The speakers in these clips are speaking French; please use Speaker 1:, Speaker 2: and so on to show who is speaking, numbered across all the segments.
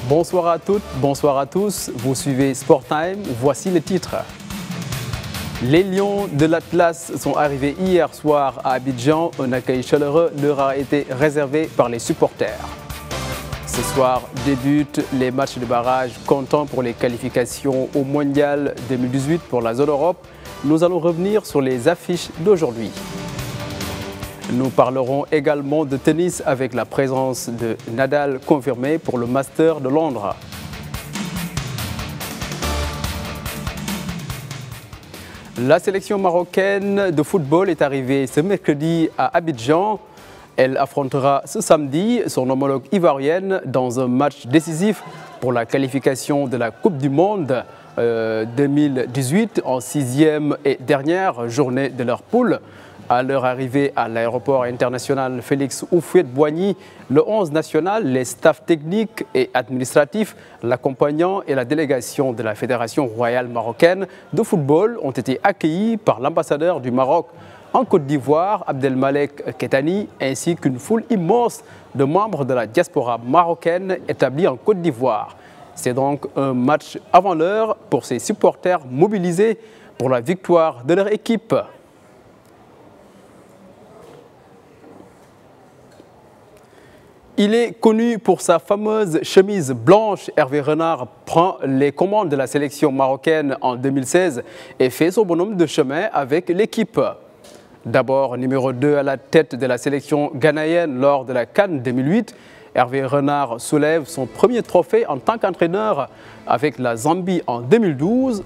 Speaker 1: Bonsoir à toutes, bonsoir à tous. Vous suivez Sport Time. Voici les titres. Les Lions de l'Atlas sont arrivés hier soir à Abidjan. Un accueil chaleureux leur a été réservé par les supporters. Ce soir débutent les matchs de barrage comptant pour les qualifications au Mondial 2018 pour la zone Europe. Nous allons revenir sur les affiches d'aujourd'hui. Nous parlerons également de tennis avec la présence de Nadal confirmée pour le Master de Londres. La sélection marocaine de football est arrivée ce mercredi à Abidjan. Elle affrontera ce samedi son homologue ivoirienne dans un match décisif pour la qualification de la Coupe du Monde 2018 en 6e et dernière journée de leur poule. À leur arrivée à l'aéroport international Félix Houphouët-Boigny, le 11 national, les staffs techniques et administratifs l'accompagnant et la délégation de la Fédération royale marocaine de football ont été accueillis par l'ambassadeur du Maroc en Côte d'Ivoire, Abdelmalek Kettani, ainsi qu'une foule immense de membres de la diaspora marocaine établie en Côte d'Ivoire. C'est donc un match avant l'heure pour ces supporters mobilisés pour la victoire de leur équipe. Il est connu pour sa fameuse chemise blanche. Hervé Renard prend les commandes de la sélection marocaine en 2016 et fait son bonhomme de chemin avec l'équipe. D'abord numéro 2 à la tête de la sélection ghanéenne lors de la CAN 2008, Hervé Renard soulève son premier trophée en tant qu'entraîneur avec la Zambie en 2012.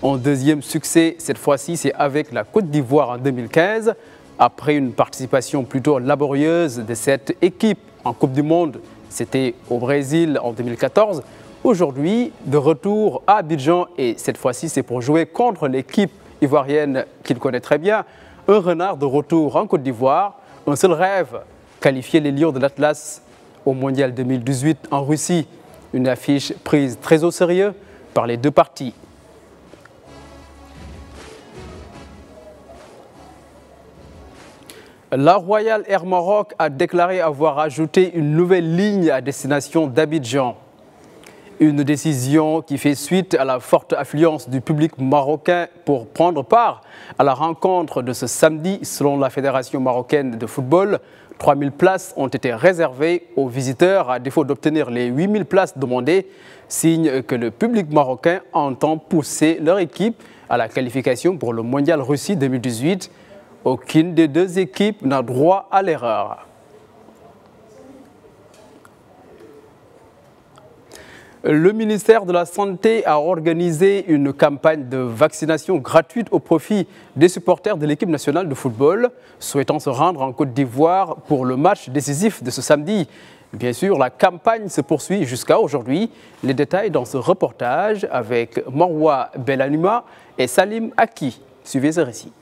Speaker 1: Un deuxième succès, cette fois-ci, c'est avec la Côte d'Ivoire en 2015. Après une participation plutôt laborieuse de cette équipe en Coupe du Monde, c'était au Brésil en 2014. Aujourd'hui, de retour à Abidjan et cette fois-ci, c'est pour jouer contre l'équipe ivoirienne qu'il connaît très bien. Un Renard de retour en Côte d'Ivoire, un seul rêve, qualifier les Lions de l'Atlas au Mondial 2018 en Russie. Une affiche prise très au sérieux par les deux parties. La Royal Air Maroc a déclaré avoir ajouté une nouvelle ligne à destination d'Abidjan. Une décision qui fait suite à la forte affluence du public marocain pour prendre part à la rencontre de ce samedi. Selon la Fédération marocaine de football, 3000 places ont été réservées aux visiteurs à défaut d'obtenir les 8000 places demandées, signe que le public marocain entend pousser leur équipe à la qualification pour le Mondial Russie 2018. Aucune des deux équipes n'a droit à l'erreur. Le ministère de la Santé a organisé une campagne de vaccination gratuite au profit des supporters de l'équipe nationale de football souhaitant se rendre en Côte d'Ivoire pour le match décisif de ce samedi. Bien sûr, la campagne se poursuit jusqu'à aujourd'hui. Les détails dans ce reportage avec Marwa Belanuma et Salim Aki. Suivez ce récit.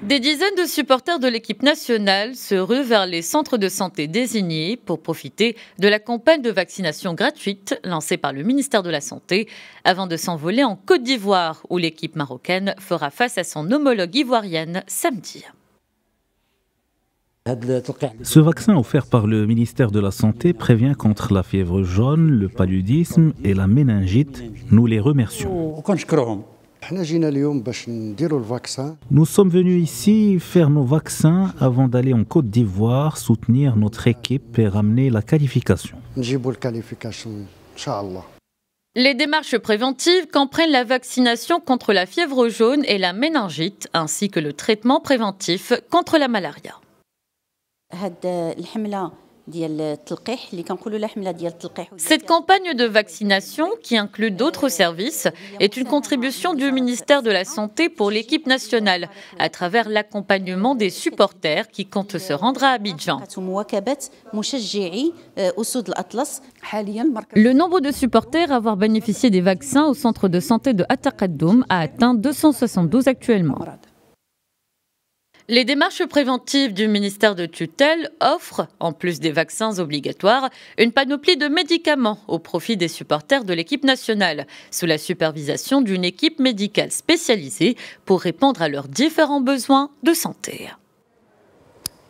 Speaker 2: Des dizaines de supporters de l'équipe nationale se ruent vers les centres de santé désignés pour profiter de la campagne de vaccination gratuite lancée par le ministère de la Santé avant de s'envoler en Côte d'Ivoire où l'équipe marocaine fera face à son homologue ivoirienne samedi.
Speaker 3: Ce vaccin offert par le ministère de la Santé prévient contre la fièvre jaune, le paludisme et la méningite. Nous les remercions. Nous sommes venus ici faire nos vaccins avant d'aller en Côte d'Ivoire, soutenir notre équipe et ramener la qualification.
Speaker 2: Les démarches préventives comprennent la vaccination contre la fièvre jaune et la méningite, ainsi que le traitement préventif contre la malaria. Cette campagne de vaccination, qui inclut d'autres services, est une contribution du ministère de la Santé pour l'équipe nationale, à travers l'accompagnement des supporters qui comptent se rendre à Abidjan. Le nombre de supporters à avoir bénéficié des vaccins au centre de santé de Ataqaddoum a atteint 272 actuellement. Les démarches préventives du ministère de tutelle offrent, en plus des vaccins obligatoires, une panoplie de médicaments au profit des supporters de l'équipe nationale, sous la supervision d'une équipe médicale spécialisée pour répondre à leurs différents besoins de santé.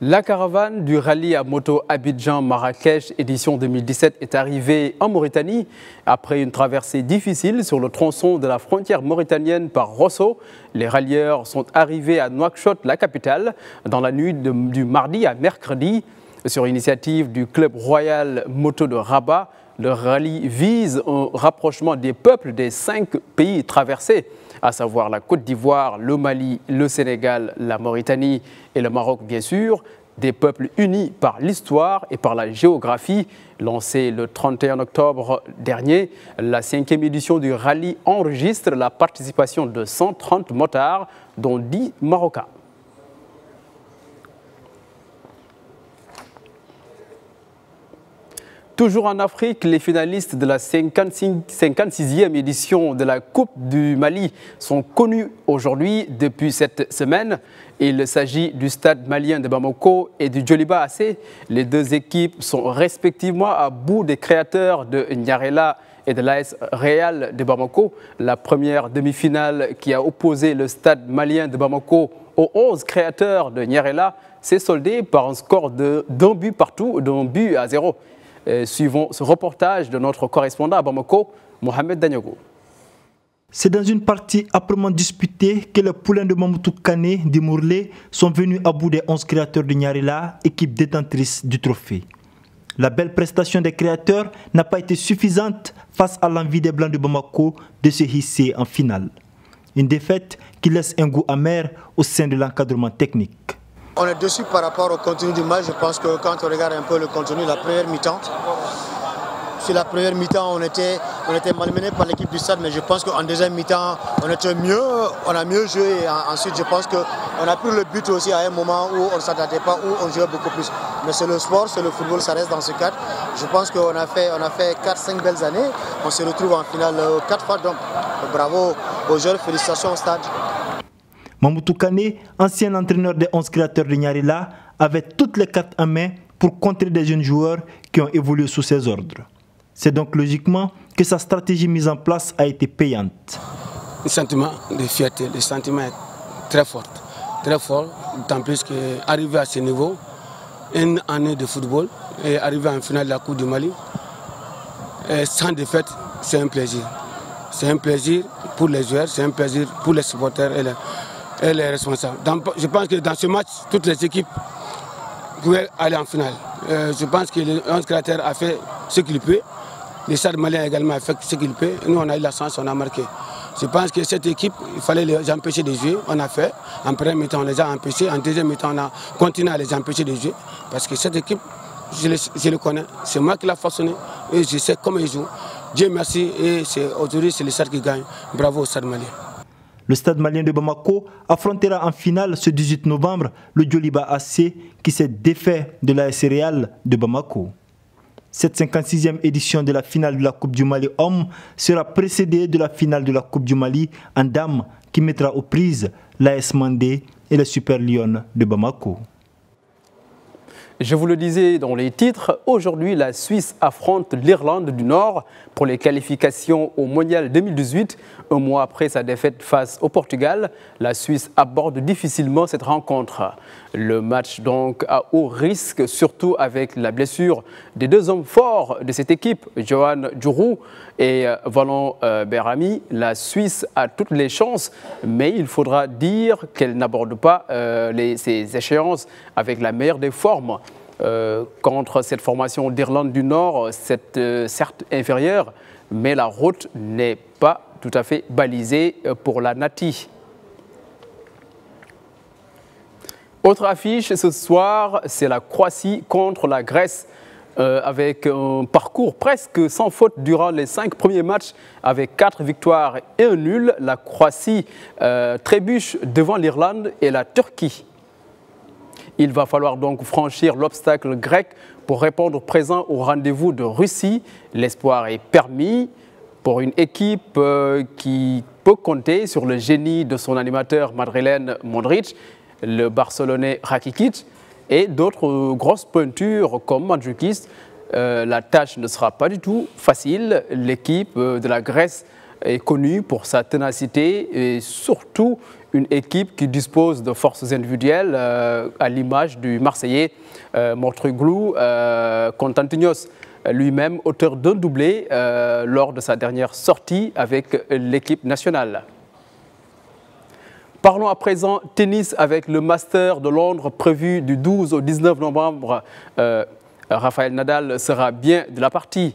Speaker 1: La caravane du rallye à moto Abidjan-Marrakech édition 2017 est arrivée en Mauritanie après une traversée difficile sur le tronçon de la frontière mauritanienne par Rosso. Les rallieurs sont arrivés à Nouakchott, la capitale, dans la nuit du mardi à mercredi. Sur initiative du club royal moto de Rabat, le rallye vise un rapprochement des peuples des 5 pays traversés, à savoir la Côte d'Ivoire, le Mali, le Sénégal, la Mauritanie et le Maroc bien sûr, des peuples unis par l'histoire et par la géographie. Lancé le 31 octobre dernier, la 5e édition du rallye enregistre la participation de 130 motards, dont 10 Marocains. Toujours en Afrique, les finalistes de la 56e édition de la Coupe du Mali sont connus aujourd'hui depuis cette semaine. Il s'agit du Stade malien de Bamako et du Djoliba AC. Les deux équipes sont respectivement à bout des créateurs de Nyarela et de l'AS Real de Bamako. La première demi-finale qui a opposé le Stade malien de Bamako aux 11 créateurs de Nyarela s'est soldée par un score d'un but partout, d'un but à 0. Suivons ce reportage de notre correspondant à Bamako, Mohamed Danyogo.
Speaker 4: C'est dans une partie âprement disputée que les poulains de Mamoudou Kane d'Imourlé sont venus à bout des 11 créateurs de Nyarela, équipe détentrice du trophée. La belle prestation des créateurs n'a pas été suffisante face à l'envie des Blancs de Bamako de se hisser en finale. Une défaite qui laisse un goût amer au sein de l'encadrement technique.
Speaker 5: On est dessus par rapport au contenu du match. Je pense que quand on regarde un peu le contenu, la première mi-temps, sur la première mi-temps, on était malmené par l'équipe du stade, mais je pense qu'en deuxième mi-temps, on était mieux, on a mieux joué. Et ensuite, je pense qu'on a pris le but aussi à un moment où on ne s'attendait pas, où on jouait beaucoup plus. Mais c'est le sport, c'est le football, ça reste dans ce cadre. Je pense qu'on a fait 4-5 belles années. On se retrouve en finale 4 fois, donc bravo aux joueurs, félicitations au stade.
Speaker 4: Mamoudou Kane, ancien entraîneur des 11 créateurs de Nyarela, avait toutes les cartes en main pour contrer des jeunes joueurs qui ont évolué sous ses ordres. C'est donc logiquement que sa stratégie mise en place a été payante.
Speaker 6: Le sentiment de fierté, le sentiment est très fort, d'autant plus qu'arriver à ce niveau, une année de football et arriver en finale de la Coupe du Mali, sans défaite, c'est un plaisir. C'est un plaisir pour les joueurs, c'est un plaisir pour les supporters et les responsables. Je pense que dans ce match, toutes les équipes pouvaient aller en finale. Je pense que le 11 créateurs a fait ce qu'il peut. Le Stade malien également a fait ce qu'il peut. Nous, on a eu la chance, on a marqué. Je pense que cette équipe, il fallait les empêcher de jouer. On a fait. En premier mi-temps, on les a empêchés. En deuxième mi-temps, on a continué à les empêcher de jouer. Parce que cette équipe, je le connais. C'est moi qui l'ai façonné. Et je sais comment ils jouent. Dieu merci. Et aujourd'hui, c'est le Stade qui gagne. Bravo au Stade malien.
Speaker 4: Le Stade malien de Bamako affrontera en finale ce 18 novembre le Djoliba AC qui s'est défait de l'AS Real de Bamako. Cette 56e édition de la finale de la Coupe du Mali Hommes sera précédée de la finale de la Coupe du Mali en Dames qui mettra aux prises l'AS Mandé et le Super Lyon de Bamako.
Speaker 1: Je vous le disais dans les titres, aujourd'hui la Suisse affronte l'Irlande du Nord pour les qualifications au Mondial 2018. Un mois après sa défaite face au Portugal, la Suisse aborde difficilement cette rencontre. Le match donc à haut risque, surtout avec la blessure des deux hommes forts de cette équipe, Johan Djourou et Valon Berami. La Suisse a toutes les chances, mais il faudra dire qu'elle n'aborde pas ces échéances avec la meilleure des formes. Contre cette formation d'Irlande du Nord, certes inférieure, mais la route n'est pas tout à fait balisée pour la Nati. Autre affiche ce soir, c'est la Croatie contre la Grèce. Avec un parcours presque sans faute durant les 5 premiers matchs, avec 4 victoires et un nul, la Croatie trébuche devant l'Irlande et la Turquie. Il va falloir donc franchir l'obstacle grec pour répondre présent au rendez-vous de Russie. L'espoir est permis pour une équipe qui peut compter sur le génie de son animateur madrilène Modric, le Barcelonais Rakitic et d'autres grosses pointures comme Mandžukić. La tâche ne sera pas du tout facile. L'équipe de la Grèce est connue pour sa ténacité et surtout une équipe qui dispose de forces individuelles à l'image du Marseillais Mortruglou Constantinos, lui-même auteur d'un doublé lors de sa dernière sortie avec l'équipe nationale. Parlons à présent tennis avec le Master de Londres prévu du 12 au 19 novembre. Rafael Nadal sera bien de la partie.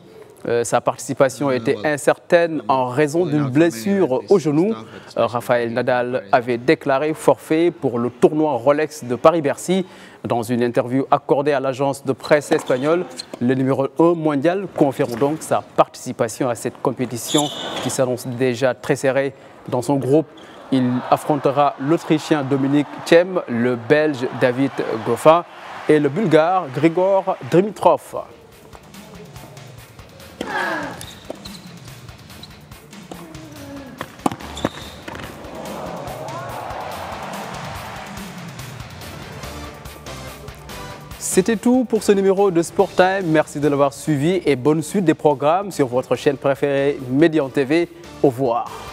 Speaker 1: Sa participation était incertaine en raison d'une blessure au genou. Rafael Nadal avait déclaré forfait pour le tournoi Rolex de Paris-Bercy. Dans une interview accordée à l'agence de presse espagnole, le numéro 1 mondial confirme donc sa participation à cette compétition qui s'annonce déjà très serrée. Dans son groupe, il affrontera l'Autrichien Dominic Thiem, le Belge David Goffin et le Bulgare Grigor Dimitrov. C'était tout pour ce numéro de Sport Time. Merci de l'avoir suivi et bonne suite des programmes sur votre chaîne préférée Médian TV. Au revoir.